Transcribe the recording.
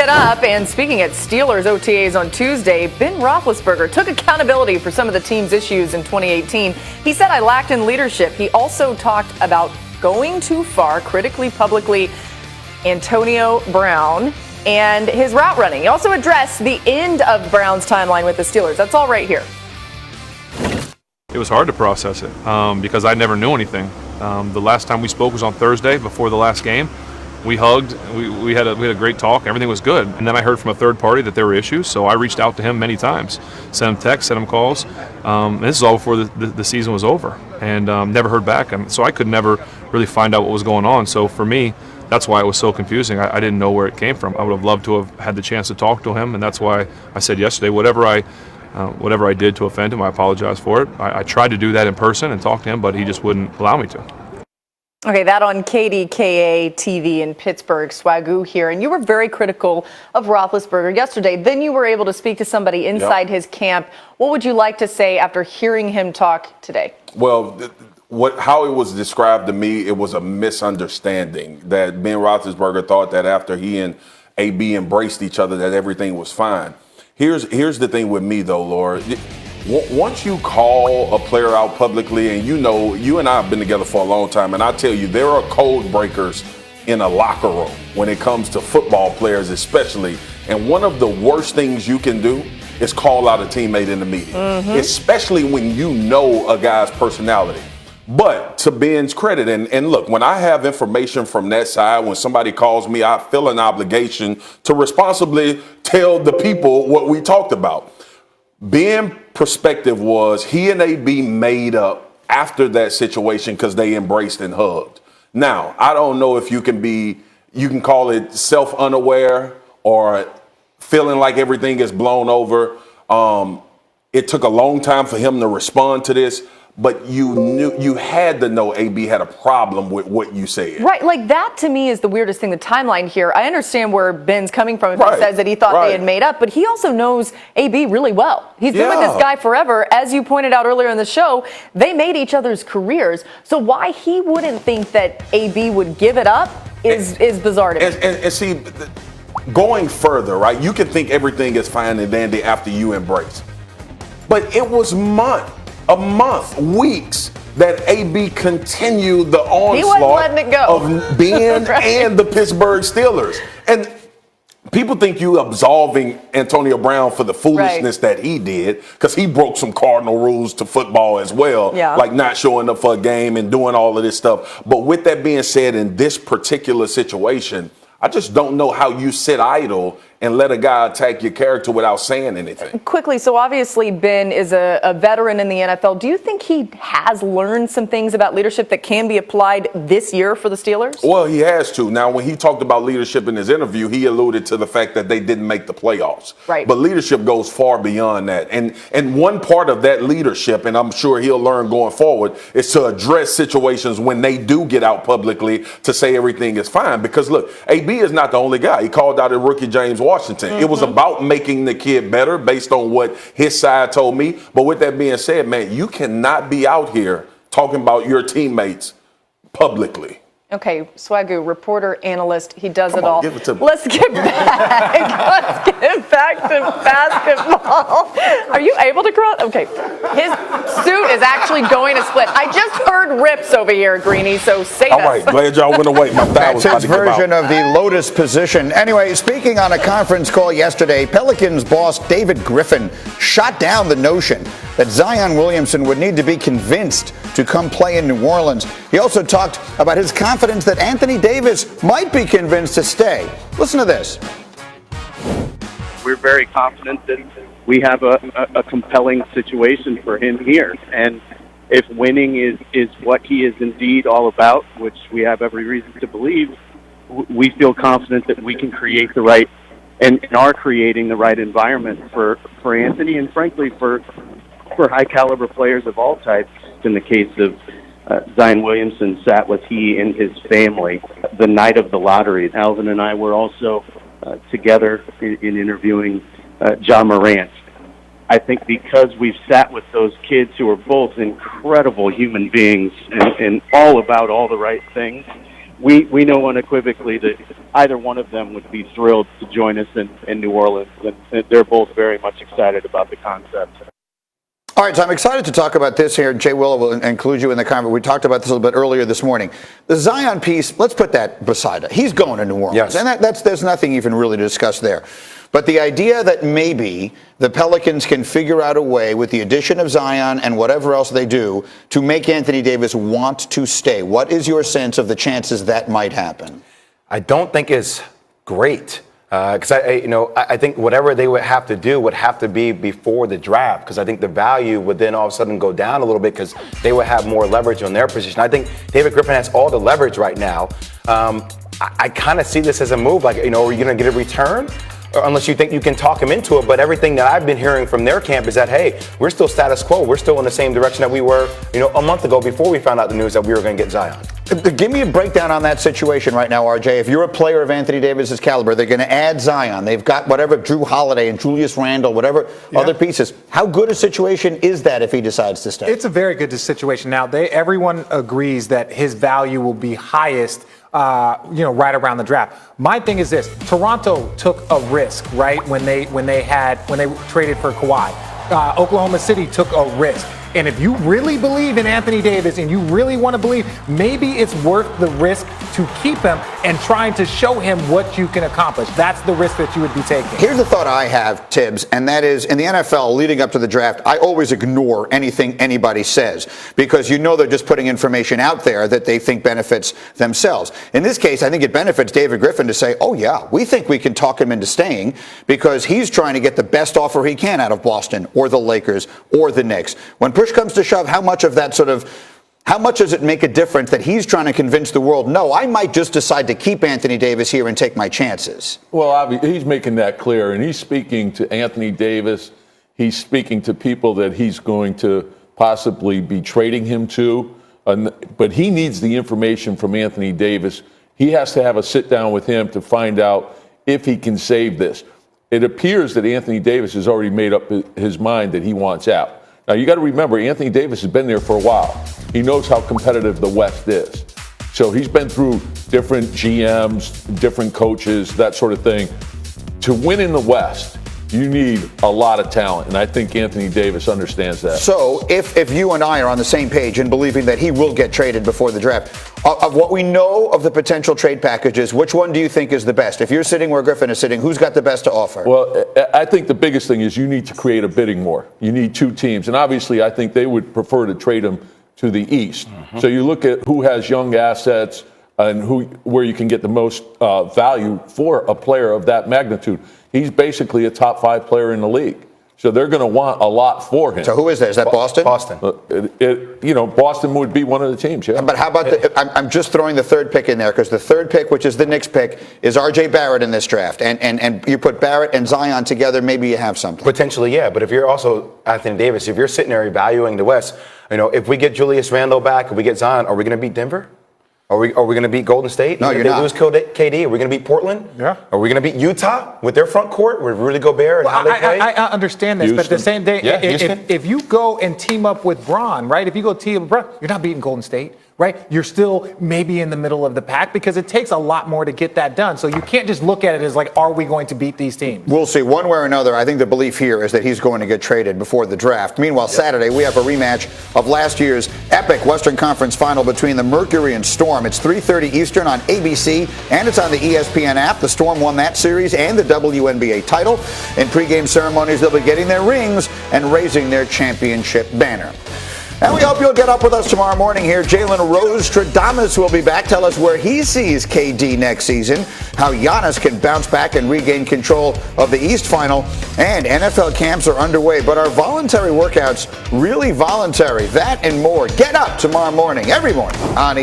Get Up. And speaking at Steelers OTAs on Tuesday, Ben Roethlisberger took accountability for some of the team's issues in 2018. He said, "I lacked in leadership." He also talked about going too far, critically publicly Antonio Brown and his route running. He also addressed the end of Brown's timeline with the Steelers. That's all right here. It was hard to process it because I never knew anything. The last time we spoke was on Thursday before the last game. We hugged. We had a great talk. Everything was good. And then I heard from a third party that there were issues. So I reached out to him many times, sent him texts, sent him calls. And this is all before the season was over, and never heard back. So I could never really find out what was going on. So for me, that's why it was so confusing. I didn't know where it came from. I would have loved to have had the chance to talk to him, and that's why I said yesterday, whatever I did to offend him, I apologize for it. I tried to do that in person and talk to him, but he just wouldn't allow me to. Okay, that on KDKA TV in Pittsburgh. Swagoo here. And you were very critical of Roethlisberger yesterday. Then you were able to speak to somebody inside his camp. What would you like to say after hearing him talk today? Well, how it was described to me, it was a misunderstanding that Ben Roethlisberger thought that after he and AB embraced each other that everything was fine. Here's the thing with me, though, Laura. Once you call a player out publicly, and you and I have been together for a long time, and I tell you, there are code breakers in a locker room when it comes to football players especially. And one of the worst things you can do is call out a teammate in the meeting, especially when you know a guy's personality. But to Ben's credit, and look, when I have information from that side, when somebody calls me, I feel an obligation to responsibly tell the people what we talked about. Ben's perspective was he and AB made up after that situation because they embraced and hugged. Now, I don't know if you can call it self-unaware or feeling like everything is blown over. It took a long time for him to respond to this, but you had to know AB had a problem with what you said. Right, like that to me is the weirdest thing, the timeline here. I understand where Ben's coming from if he says that he thought they had made up, but he also knows AB really well. He's been with this guy forever. As you pointed out earlier in the show, they made each other's careers. So why he wouldn't think that AB would give it up is bizarre to me. And see, going further, right, you can think everything is fine and dandy after you embrace. But it was weeks that AB continued the onslaught of Ben and the Pittsburgh Steelers. And people think you absolving Antonio Brown for the foolishness that he did, because he broke some cardinal rules to football as well, like not showing up for a game and doing all of this stuff. But with that being said, in this particular situation, I just don't know how you sit idle and let a guy attack your character without saying anything. Quickly, so obviously Ben is a veteran in the NFL. Do you think he has learned some things about leadership that can be applied this year for the Steelers? Well, he has to. Now, when he talked about leadership in his interview, he alluded to the fact that they didn't make the playoffs. Right. But leadership goes far beyond that. And one part of that leadership, and I'm sure he'll learn going forward, is to address situations when they do get out publicly to say everything is fine. Because, look, AB is not the only guy. He called out a rookie, James Washington. It was about making the kid better based on what his side told me. But with that being said, man, you cannot be out here talking about your teammates publicly. Okay, Swagoo, reporter, analyst, he does it all. Give it to me. Let's get back to basketball. Are you able to cross? Okay, his suit is actually going to split. I just heard rips over here, Greeny, so save us. All right, glad y'all went away. My thigh was about That's his to give out. version of the lotus position. Anyway, speaking on a conference call yesterday, Pelicans boss David Griffin shot down the notion that Zion Williamson would need to be convinced to come play in New Orleans. He also talked about his confidence that Anthony Davis might be convinced to stay. Listen to this. We're very confident that we have a compelling situation for him here. And if winning is what he is indeed all about, which we have every reason to believe, we feel confident that we can create the right and are creating the right environment for Anthony and frankly for high caliber players of all types. In the case of Zion Williamson, sat with he and his family the night of the lottery. Alvin and I were also together in interviewing John Morant. I think because we've sat with those kids who are both incredible human beings and all about all the right things, we know unequivocally that either one of them would be thrilled to join us in New Orleans, and they're both very much excited about the concept. All right, so I'm excited to talk about this here. Jay Willow will include you in the conversation. We talked about this a little bit earlier this morning. The Zion piece, let's put that beside it. He's going to New Orleans, yes. And there's nothing even really to discuss there. But the idea that maybe the Pelicans can figure out a way with the addition of Zion and whatever else they do to make Anthony Davis want to stay. What is your sense of the chances that might happen? I don't think it's great. Because I think whatever they would have to do would have to be before the draft, because I think the value would then all of a sudden go down a little bit because they would have more leverage on their position. I think David Griffin has all the leverage right now. I kind of see this as a move, like, are you going to get a return? Or unless you think you can talk him into it. But everything that I've been hearing from their camp is that, hey, we're still status quo. We're still in the same direction that we were, a month ago before we found out the news that we were going to get Zion. Give me a breakdown on that situation right now, RJ. If you're a player of Anthony Davis's caliber, they're going to add Zion. They've got whatever, Drew Holiday and Julius Randle, whatever other pieces. How good a situation is that if he decides to stay? It's a very good situation. Now, everyone agrees that his value will be highest right around the draft. My thing is this: Toronto took a risk, right, when they traded for Kawhi. Oklahoma City took a risk. And if you really believe in Anthony Davis and you really want to believe, maybe it's worth the risk to keep him and trying to show him what you can accomplish. That's the risk that you would be taking. Here's the thought I have, Tibbs, and that is, in the NFL leading up to the draft, I always ignore anything anybody says because they're just putting information out there that they think benefits themselves. In this case, I think it benefits David Griffin to say, oh yeah, we think we can talk him into staying because he's trying to get the best offer he can out of Boston or the Lakers or the Knicks. When push comes to shove, how much does it make a difference that he's trying to convince the world, no, I might just decide to keep Anthony Davis here and take my chances? Well, he's making that clear, and he's speaking to Anthony Davis. He's speaking to people that he's going to possibly be trading him to, but he needs the information from Anthony Davis. He has to have a sit down with him to find out if he can save this. It appears that Anthony Davis has already made up his mind that he wants out. Now, you got to remember, Anthony Davis has been there for a while. He knows how competitive the West is. So he's been through different GMs, different coaches, that sort of thing. To win in the West, you need a lot of talent, and I think Anthony Davis understands that. So if you and I are on the same page in believing that he will get traded before the draft, of what we know of the potential trade packages, which one do you think is the best? If you're sitting where Griffin is sitting, who's got the best to offer? Well, I think the biggest thing is you need to create a bidding war. You need two teams, and obviously I think they would prefer to trade him to the East. Mm-hmm. So you look at who has young assets and where you can get the most value for a player of that magnitude. He's basically a top 5 player in the league. So they're going to want a lot for him. So who is that? Is that Boston? Boston. Boston would be one of the teams, yeah. But how about I'm just throwing the third pick in there because the third pick, which is the Knicks pick, is R.J. Barrett in this draft. And you put Barrett and Zion together, maybe you have something. Potentially, yeah. But if you're also Anthony Davis, if you're sitting there evaluating the West, if we get Julius Randle back, if we get Zion, are we going to beat Denver? Are we going to beat Golden State? No, you're not. If they lose KD, are we going to beat Portland? Yeah. Are we going to beat Utah with their front court with Rudy Gobert and how they play? I understand this, but at the same day, Houston. if you go and team up with Bron, right? If you go team up with Bron, you're not beating Golden State, right? You're still maybe in the middle of the pack because it takes a lot more to get that done. So you can't just look at it as like, are we going to beat these teams? We'll see. One way or another, I think the belief here is that he's going to get traded before the draft. Meanwhile, Saturday, we have a rematch of last year's epic Western Conference final between the Mercury and Storm. It's 3:30 Eastern on ABC, and it's on the ESPN app. The Storm won that series and the WNBA title. In pregame ceremonies, they'll be getting their rings and raising their championship banner. And we hope you'll get up with us tomorrow morning here. Jalen Rose-Stradamus will be back. Tell us where he sees KD next season, how Giannis can bounce back and regain control of the East Final, and NFL camps are underway. But are voluntary workouts really voluntary? That and more. Get up tomorrow morning, every morning on